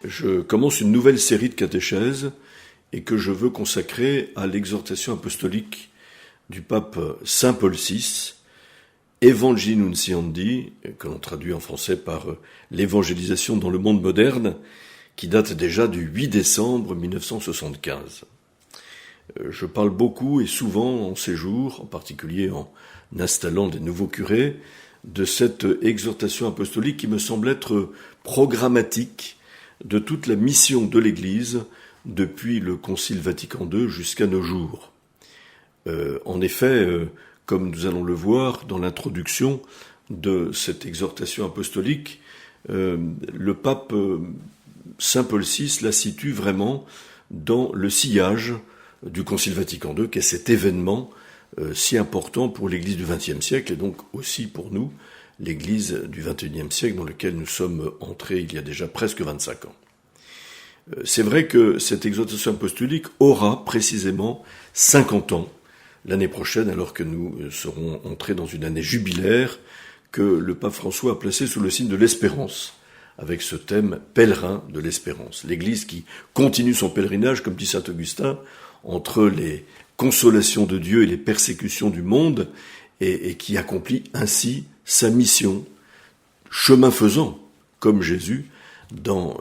je commence une nouvelle série de catéchèses et que je veux consacrer à l'exhortation apostolique du pape Saint Paul VI, Evangelii Nunciandi, que l'on traduit en français par l'évangélisation dans le monde moderne, qui date déjà du 8 décembre 1975. Je parle beaucoup et souvent en ces jours, en particulier en installant des nouveaux curés, de cette exhortation apostolique qui me semble être programmatique de toute la mission de l'Église depuis le Concile Vatican II jusqu'à nos jours. En effet, comme nous allons le voir dans l'introduction de cette exhortation apostolique, le pape Saint Paul VI la situe vraiment dans le sillage du Concile Vatican II, qui est cet événement si important pour l'Église du XXe siècle et donc aussi pour nous, l'Église du XXIe siècle dans lequel nous sommes entrés il y a déjà presque 25 ans. C'est vrai que cette exhortation apostolique aura précisément 50 ans l'année prochaine, alors que nous serons entrés dans une année jubilaire que le pape François a placée sous le signe de l'espérance, avec ce thème pèlerin de l'espérance. L'Église qui continue son pèlerinage, comme dit saint Augustin, entre les consolations de Dieu et les persécutions du monde, et qui accomplit ainsi sa mission, chemin faisant, comme Jésus, dans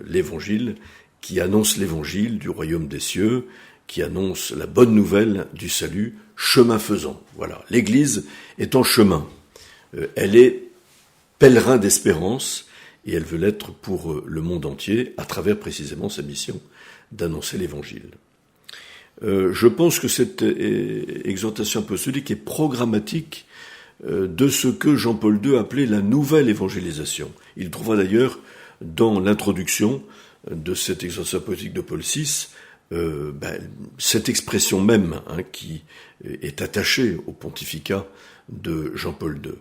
l'Évangile, qui annonce l'Évangile du royaume des cieux, qui annonce la bonne nouvelle du salut, chemin faisant. Voilà, l'Église est en chemin. Elle est pèlerin d'espérance, et elle veut l'être pour le monde entier, à travers précisément sa mission d'annoncer l'Évangile. Je pense que cette exhortation apostolique est programmatique de ce que Jean-Paul II appelait la nouvelle évangélisation. Il trouvera d'ailleurs dans l'introduction de cette exhortation apostolique de Paul VI cette expression même qui est attachée au pontificat de Jean-Paul II.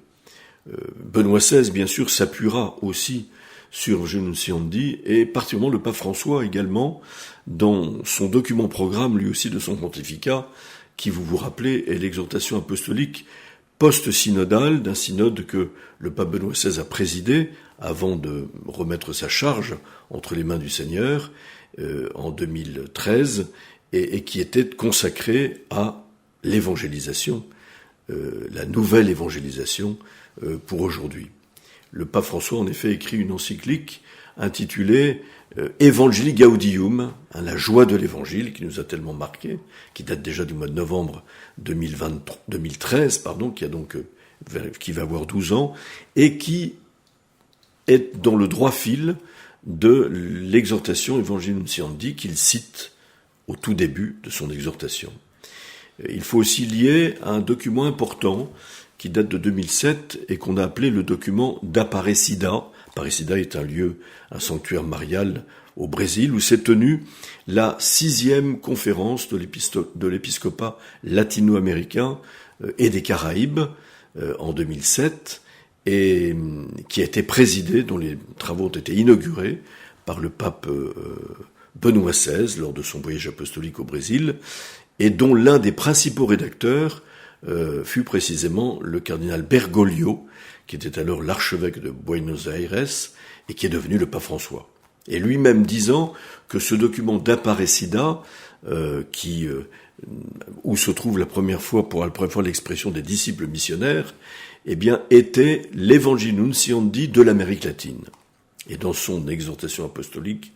Benoît XVI, bien sûr, s'appuiera aussi sur Evangelii Nunciandi, et particulièrement le pape François également, dans son document programme, lui aussi de son pontificat, qui, vous vous rappelez, est l'exhortation apostolique post-synodale d'un synode que le pape Benoît XVI a présidé avant de remettre sa charge entre les mains du Seigneur en 2013, et qui était consacré à l'évangélisation, la nouvelle évangélisation pour aujourd'hui. Le pape François, en effet, écrit une encyclique intitulée Evangelii Gaudium, la joie de l'Évangile, qui nous a tellement marqué, qui date déjà du mois de novembre 2013, qui va avoir 12 ans, et qui est dans le droit fil de l'exhortation Evangelii Nunciandi qu'il cite au tout début de son exhortation. Il faut aussi lier à un document important qui date de 2007 et qu'on a appelé le document d'Aparecida. Aparecida est un sanctuaire marial au Brésil où s'est tenue la 6e conférence de l'épiscopat latino-américain et des Caraïbes en 2007, et qui a été présidée, dont les travaux ont été inaugurés par le pape Benoît XVI lors de son voyage apostolique au Brésil, et dont l'un des principaux rédacteurs fut précisément le cardinal Bergoglio, qui était alors l'archevêque de Buenos Aires et qui est devenu le pape François. Et lui-même disant que ce document d'Aparecida, où se trouve pour la première fois l'expression des disciples missionnaires, était l'Evangelii Nunciandi de l'Amérique latine. Et dans son exhortation apostolique,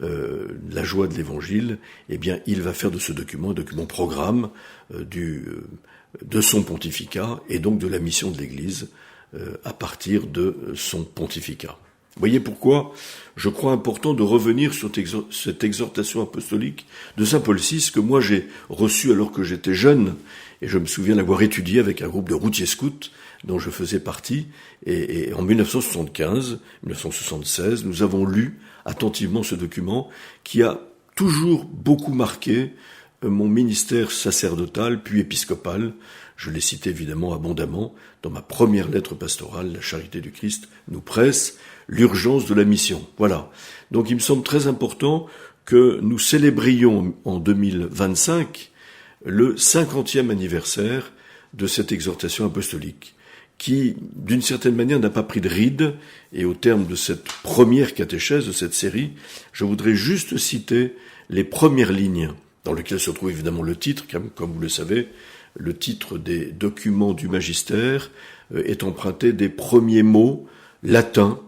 la joie de l'Évangile, il va faire de ce document un document programme de son pontificat et donc de la mission de l'Église à partir de son pontificat. Vous voyez pourquoi je crois important de revenir sur cette exhortation apostolique de Saint Paul VI que moi j'ai reçue alors que j'étais jeune, et je me souviens l'avoir étudiée avec un groupe de routiers scouts dont je faisais partie, et en 1975, nous avons lu attentivement ce document qui a toujours beaucoup marqué mon ministère sacerdotal puis épiscopal. Je l'ai cité évidemment abondamment dans ma première lettre pastorale, La Charité du Christ nous presse, l'urgence de la mission. Voilà. Donc il me semble très important que nous célébrions en 2025 le 50e anniversaire de cette exhortation apostolique, qui, d'une certaine manière, n'a pas pris de ride. Et au terme de cette première catéchèse, de cette série, je voudrais juste citer les premières lignes, dans lesquelles se trouve évidemment le titre, comme vous le savez. Le titre des documents du magistère est emprunté des premiers mots latins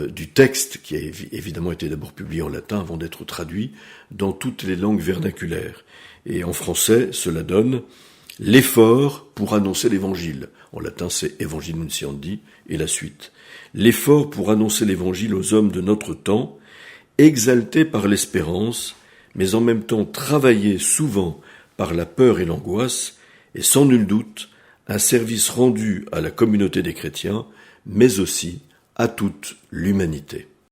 du texte, qui a évidemment été d'abord publié en latin avant d'être traduit dans toutes les langues vernaculaires. Et en français, cela donne « L'effort pour annoncer l'évangile ». En latin, c'est « Evangelium Nunciandi » et la suite. « L'effort pour annoncer l'évangile aux hommes de notre temps, exalté par l'espérance, mais en même temps travaillé souvent par la peur et l'angoisse, et sans nul doute un service rendu à la communauté des chrétiens, mais aussi à toute l'humanité. »